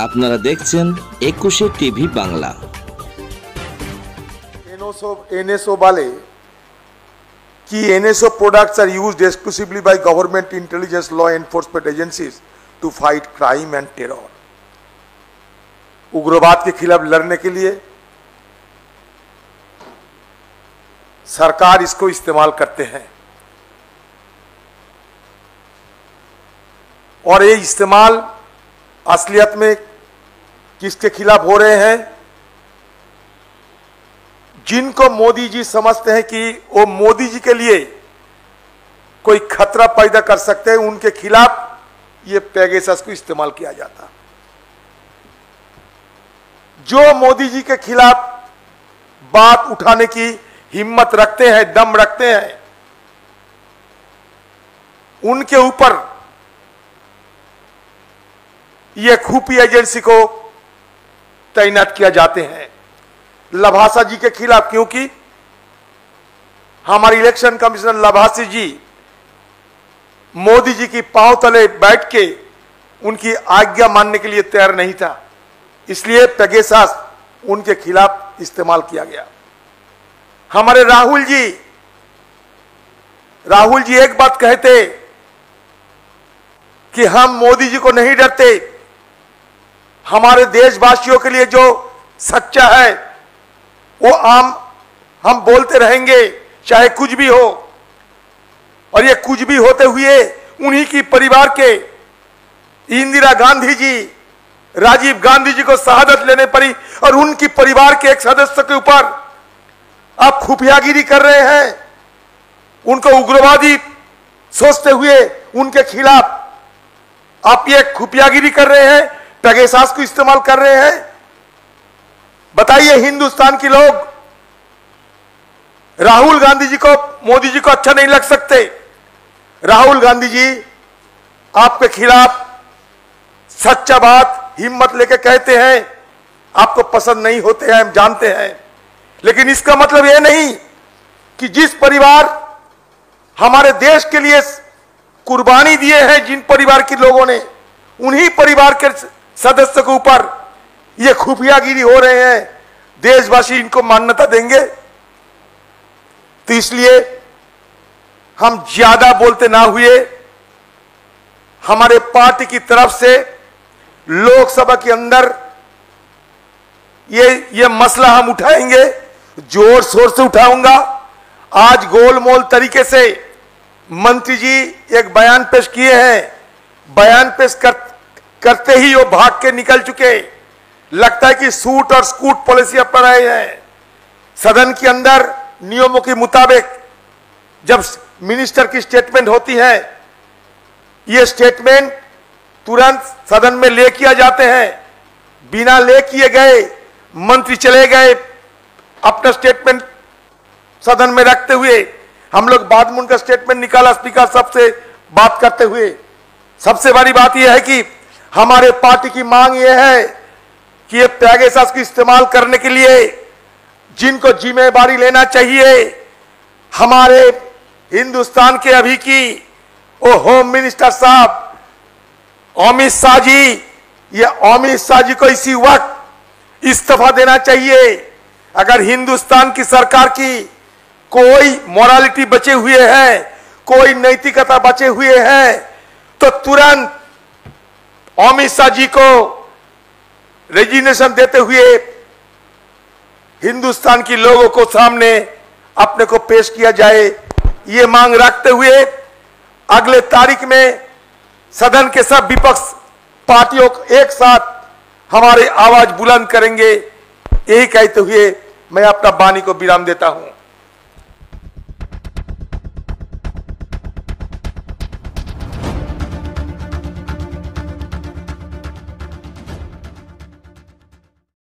আপনারা দেখছেন 21 TV Bangla. NSO वाले कि NSO products are used exclusively by government intelligence law enforcement agencies to fight crime and terror। उग्रवाद के खिलाफ लड़ने के लिए सरकार इसको इस्तेमाल करते हैं और ये इस्तेमाल असलियत में किसके खिलाफ हो रहे हैं? जिनको मोदी जी समझते हैं कि वो मोदी जी के लिए कोई खतरा पैदा कर सकते हैं, उनके खिलाफ ये पेगासस को इस्तेमाल किया जाता। जो मोदी जी के खिलाफ बात उठाने की हिम्मत रखते हैं, दम रखते हैं, उनके ऊपर ये खुफिया एजेंसी को तैनात किया जाते हैं। लभासा जी के खिलाफ, क्योंकि हमारे इलेक्शन कमिश्नर लभासी जी मोदी जी की पांव तले बैठ के उनकी आज्ञा मानने के लिए तैयार नहीं था, इसलिए पेगासस उनके खिलाफ इस्तेमाल किया गया। हमारे राहुल जी एक बात कहते कि हम मोदी जी को नहीं डरते, हमारे देशवासियों के लिए जो सच्चा है वो हम बोलते रहेंगे, चाहे कुछ भी हो। और ये कुछ भी होते हुए उन्हीं की परिवार के इंदिरा गांधी जी, राजीव गांधी जी को शहादत लेने पड़ी और उनकी परिवार के एक सदस्य के ऊपर आप खुफियागिरी कर रहे हैं, उनको उग्रवादी सोचते हुए उनके खिलाफ आप ये खुफियागिरी कर रहे हैं, पेगासस को इस्तेमाल कर रहे हैं। बताइए, हिंदुस्तान के लोग राहुल गांधी जी को, मोदी जी को अच्छा नहीं लग सकते? राहुल गांधी जी आपके खिलाफ सच्चा बात हिम्मत लेके कहते हैं, आपको पसंद नहीं होते हैं, हम जानते हैं, लेकिन इसका मतलब यह नहीं कि जिस परिवार हमारे देश के लिए कुर्बानी दिए हैं, जिन परिवार के लोगों ने, उन्हीं परिवार के सदस्य के ऊपर ये खुफियागिरी हो रहे हैं, देशवासी इनको मान्यता देंगे? तो इसलिए हम ज्यादा बोलते ना हुए हमारे पार्टी की तरफ से लोकसभा के अंदर ये मसला हम उठाएंगे, जोर शोर से उठाऊंगा। आज गोलमोल तरीके से मंत्री जी एक बयान पेश किए हैं, बयान पेश करते ही वो भाग के निकल चुके। लगता है कि सूट और स्कूट पॉलिसी अपना रहे हैं। सदन के अंदर नियमों के मुताबिक जब मिनिस्टर की स्टेटमेंट होती है, ये स्टेटमेंट तुरंत सदन में ले किया जाते हैं। बिना ले किए गए मंत्री चले गए अपना स्टेटमेंट सदन में रखते हुए, हम लोग बाद में उनका स्टेटमेंट निकाला स्पीकर साहब से बात करते हुए। सबसे बड़ी बात यह है कि हमारे पार्टी की मांग यह है कि ये पेगासस को इस्तेमाल करने के लिए जिनको जिम्मेदारी लेना चाहिए, हमारे हिंदुस्तान के अभी की वो होम मिनिस्टर साहब अमित शाह जी, ये अमित शाह जी को इसी वक्त इस्तीफा देना चाहिए। अगर हिंदुस्तान की सरकार की कोई मोरालिटी बचे हुए है, कोई नैतिकता बचे हुए हैं, तो तुरंत अमित शाह जी को रेजिग्नेशन देते हुए हिंदुस्तान के लोगों को सामने अपने को पेश किया जाए। ये मांग रखते हुए अगले तारीख में सदन के सब विपक्ष पार्टियों को एक साथ हमारे आवाज बुलंद करेंगे। यही कहते हुए मैं अपना वाणी को विराम देता हूं।